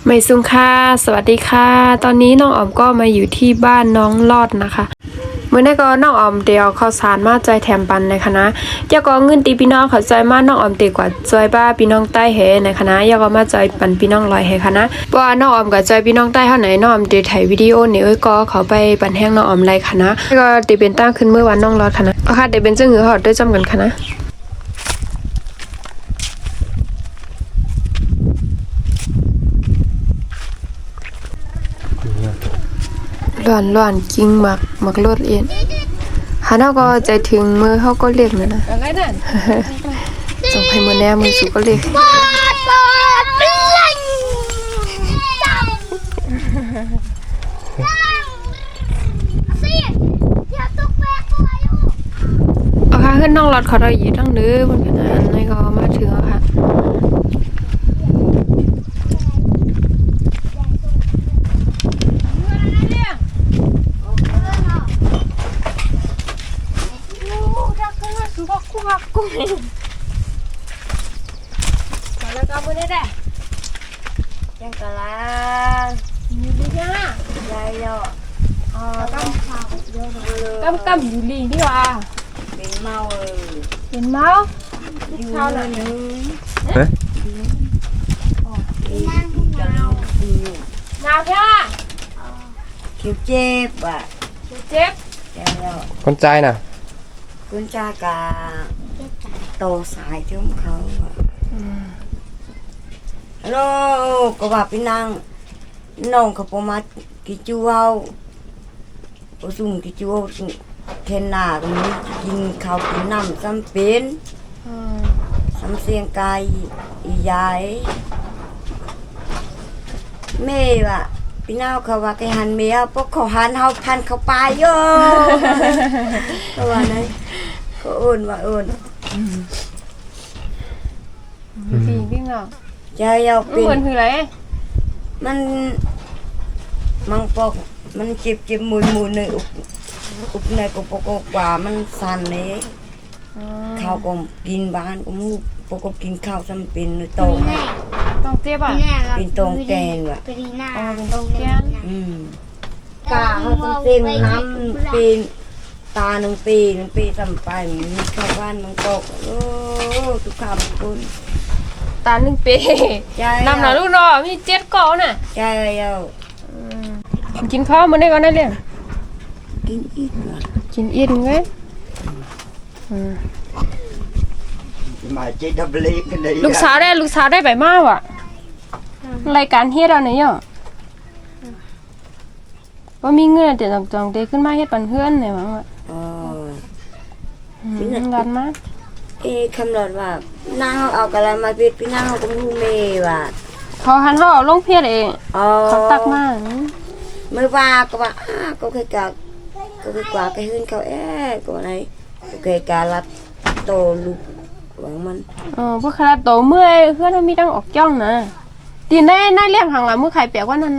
ไม่ซุงค่ะสวัสดีค่ะตอนนี้น้องออมก็มาอยู่ที่บ้านน้องลอดนะคะเมื่อนี้ก็น้องออมเดียวข้าวสารมาใจแถมปันในคณะยาก็เงินตีพี่น้องเขาใจมาน้องออมตีกว่าจอยบ้าพี่น้องใต้เฮในคณะยาก็มาใจปันพี่น้องลอยเฮคณะเพราะว่าน้องออมกับใจพี่น้องใต้เท่าไหนน้องออมตีถ่ายวิดีโอนี่ก็เขาไปปันแห้งน้องออมไรคณะก็ตีเป็นตั้งขึ้นเมื่อวันน้องลอดคณะเอาค่ะตีเป็นจึงหือหอดด้วยจำกันคณะหลอนกิ้งมักรถเอ็นหาเนาก็ใจถึงมือเขาก็เรียกนะส่งไปมือแน่มือสูก็เรียกเอาค่ะขึ้นน้องรถเขาได้ยีทั้งเนื้อบนขนาดนี้ก็มาถึงแล้วค่ะยังกะลาอยู่ดีจ้ายายเยอะกำอยู่ลีดีกว่าเป็นเมาเป็นเมาอยู่เลยนึงนาเพื่อคิวเจ็บอ่ะเจ็บยายเยอะคนใจน่ะคุณจากาโตสายที่เขาฮัลโหลก็ว่าพี่นางน้องเขาพอมากิจูเอาสุ่มกิจูเทนนาก็มีกินข้าวกินน้ำซ้ำเป็นซ้ำเสียงกายอียายแม่ว่ะพี่น้าวเขาว่าแกหันเมียพวกเขาหันเฮาพันเขาไปโย่เขาว่าไงเขาโอนว่าโอนปีวิ่งอ่ะใจเอาเป็นเหมือนคืออะไรมันปอกมันเจ็บมุยในอุบในก็ปกกว่ามันสั่นเลยข้าวก็กินบ้านก็มูปกกินข้าวซ้ำเป็นโตต้องเจ็บอ่ะเป็นตรงแกนว่ะเป็นตรงแกนกาเขาซ้ำเต็มน้ำเป็นตาหนึ่งปีซ้ำไปมีข้าวบ้านมันตกโอ้ทุกคำคุณตาหนึ่งปีนำหน่ะลูกรอมี7ก่อน่ะใช่เอากินข้าวมื้อนี้ก็ได้เรื่องกินอีกว่ะกินอีกไงมาเจ๊ดับเล็กกันเลยลูกสาวได้ไปมาว่ะรายการเฮ็ดเอาไหนอ่ะบ่มีเงินแต่จังๆเด้ขึ้นมาเฮ็ดปันเฮือนนี่ว่ากันมาคำหลอดว่านั่งเอากะละมาปิดพี่นั่งเอากับลูกเมย์ว่ะเขาหันเขาเอาลงเพียรเองเขาตักมาเมื่อว่าก็ว่าก็เคยกว่าไปขึ้นเขาก็ไหนก็เคยการรับโตลูกหวังมันพวกคาโตเมื่อยเพื่อนมีต้องออกจ้องนะตีนได้เลี้ยงหางหลังมือไข่เปียกว่านั่น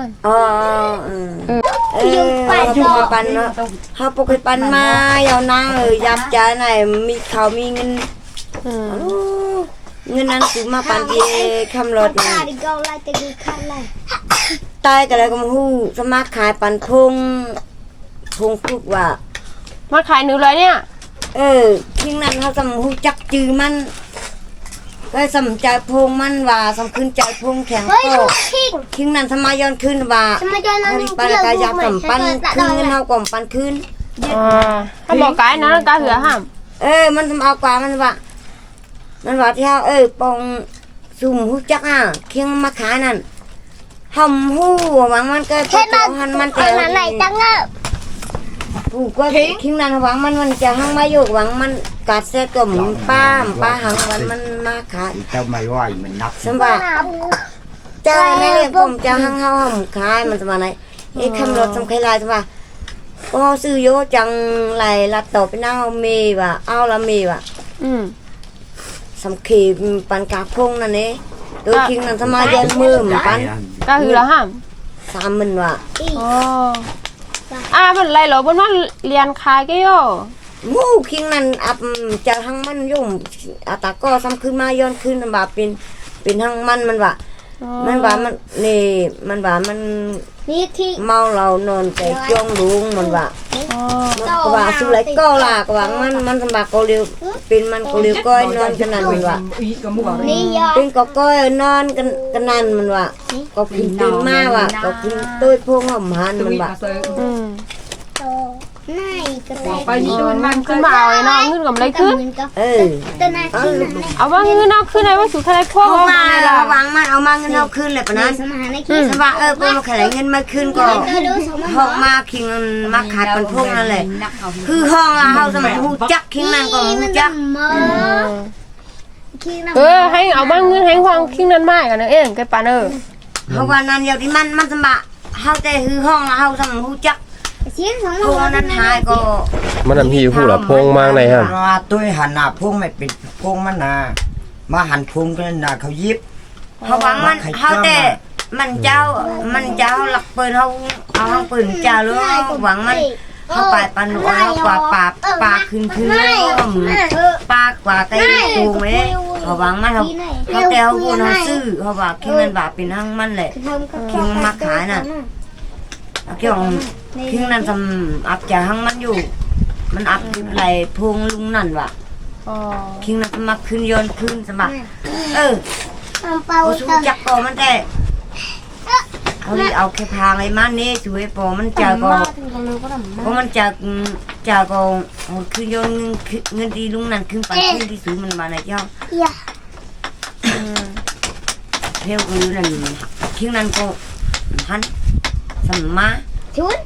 จุ่มปันเนาะเขาปกติปันมาเอานางยับใจไหนมีเขามีเงินนั้นซื้อมาปันดีคำรถนี่ตายกันเลยก็มาหูสมัครขายปันพงพูดว่ามาขายหนูเลยเนี่ยทิ้งนั้นเขาสมหูจักจือมันก็สมใจพงมันว่าสมขึ้นใจพงแข็งโตทิ้งนั้นทำไมย้อนขึ้นว่าปันกายาสัมปันขึ้นเงินเท่ากับปันขึ้นถ้าบอกกายนะกายเหลือห้ามมันทำเอากว่ามันว่าที่เขาปองสุ่มหูจักเคียงมาขายนั่นหอมหูหวังมันก็จะหันมันแต่ไหนจังผูกก็ทิ้งนั้นหวังมันจะหังมาอยู่หวังมันกัดเส้ตัวหมูป้าหังมันมาขายเจ้าไม่ไหวมันนักสมบัติเจ้าในเรื่องผมจะหังเขาหอมขายมันสมบัติไหนคำรถสมใครลายสมบัติก็ซื้อโยจังไหลลัดต่อไปหน้าเมย์ว่ะเอาละเมย์ว่ะสำคีปันกาพงนั่นเองโดยทิ้งนั้นสมายันมือเหมือนกันก็คือละห้าม30,000ว่ะมันไรเหรอบนว่าเรียนขายก็โยมูคิงนั้นจะทั้งมันยุ่งตาก็ซ้ำขึ้นมาย้อนขึ้นบาเป็นทั้งมันว่า มันว่ามันนี่มันว่ามัน นี่ที่ เมาเรานอนแต่จ้องลุงมันว่า อ๋อ มันก็ว่าสุไรก็ล่ะก็ว่ามันสมบัติก็เร็วเป็นมันก็เร็วก้อยนอนกันนั่นมันว่า นี่ยอ เป็นก็ก้อยนอนกันนั่นมันว่าก็กินตื่นมาว่าก็กินตุ้ยพวกหอมหันมันว่า อืม โตไหนก็ได้ ไปนี่โดนมัน ขึ้นมาเอาไอ้น้องเงินกับอะไรขึ้น เออ ตัวนั้นที่ไหน เอาว่าเงินเอาขึ้นไหนว่าสุดท้ายพวก เอา เอา มา มา เราวางมันเอามาเงินเอาคืนเลยปะนั้น สมาในคิด สว่าเปิ้นมาขายเงินมาคืนก็ห้องมาคิงมาขายปันพวกนั่นแหละคือห้องละเฮาสมัยฮู้จักคิงนั่นก็ฮู้จัก ให้เอามาเงินให้ความคิงนั้นมากกันนะเองแกปานเพราะว่านั้นเดียวที่มันสมบัติเฮาแต่คือห้องละเฮาสมัยฮู้จัก เสียงสอง พวกนั้นหายก็ มันนำพี่ผู้ละพงมากในฮะ ว่าตุ้ยหันหน้าพุ่งไม่ปิดพุ่งมันนามาหันพุ่งกันนาเขายิบ เฮาหวังมันเฮาแต่มันเจ้าหลักปืนเฮาเอาหลักปืนเจ้าหรือหวังมันเฮาไปปันเอากว่าปลาขึ้นปลากว่าไก่ตูงเว้เฮาหวังมันเฮาแต่เฮาพูดเฮาซื้อเฮาว่าคิงมันบาเป็นหั่งมันแหละคิงมาขายน่ะเกี่ยวคิงนั้นทำอับจะหั่งมันอยู่ มันอับไหลพวงลุงนั่นว่ะ อ๋อ คิงนั้นมาขึ้นยนต์ขึ้นสมัครเป่า เขาสู้จักก่อมันแต่เขาเอาแค่พางไอ้มันนี่ช่วยปอมันจากก็เพราะมันจากก็ขึ้นยนต์เงินที่ลุงนั่นขึ้นไปขึ้นที่สูงมันมาไหนเจ้า อย่า เพี้ยวก็อยู่นั่นคิงนั้นก็หันสมมา ชุด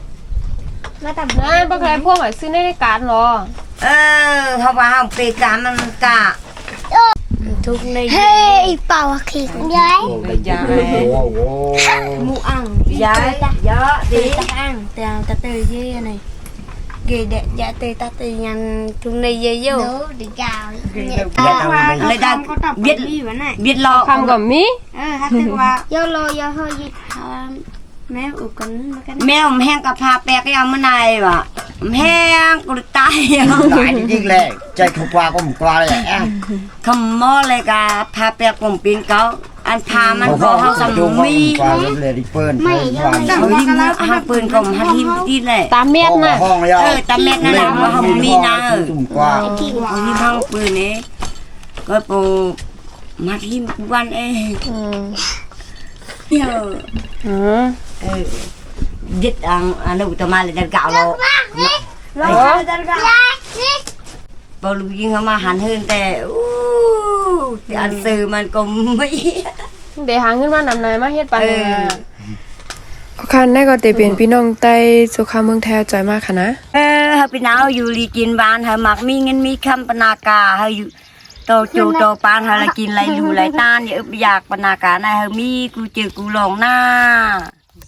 มาตับ นั่นบ่ใครพวกไหนซื้อในรายการหรอ เขาว่าเขาเปกามันกะทุกใน เฮ้ยเป่าขิงย้าย ยายมูอังยายเยอะดี ตะอังแต่ตะเตยเย่ไหนเกดเดยเตยตะเตยยัน ทุกในเยอะ ดูดิกาว อะไรได้เบียดเบียดรอ คำกับมี ถ้าถึงว่าโยโลโยโฮยิแม่อุกันมากัน แมวแห้งกับพาแปกยังมันไหนวะแห้งกูตาย ตายจริงๆเลยใจเขากว่าก็ผมกว่าเลยแอะ คำมอเลยกะพาแปกผมปีนเขาอันพามันก็เขาสมมี กว่าเลยดิเปิ้ลเปิ้ลว่า เขาที่หักปืนก็หักทิมที่แหละ ตามเม็ดน่ะ ห้องเลย ตาเม็ดนั่นแหละว่าเขามีนะ ตุ่มกว่า เขาที่พังปืนนี้ก็ปูมาทิมวันเองเดี๋ยว อืม ยึดอันลูกตมาเลยจะเก่าเรา พอลูกยิงเขามาหันเฮินแต่อันซื้อมันก็ไม่ เดี๋ยวหาเงินมานำนายมาเฮ็ดปานนี้คันได้ก็เตเป็นพี่น้องใต้สุขาเมืองแท้จอยมากค่ะนะ พี่น้าอยู่ลีกินบ้านเฮามักมีเงินมีคำปนากาเฮาอยู่โตจูโตปานเฮาละกินไรอยู่ไรต้านอย่าอึบอยากปนากาในเฮามีกูเจอกูลองหน้า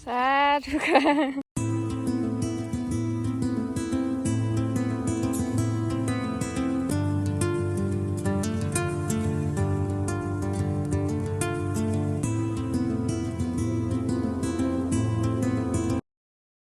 สาธุค่ะ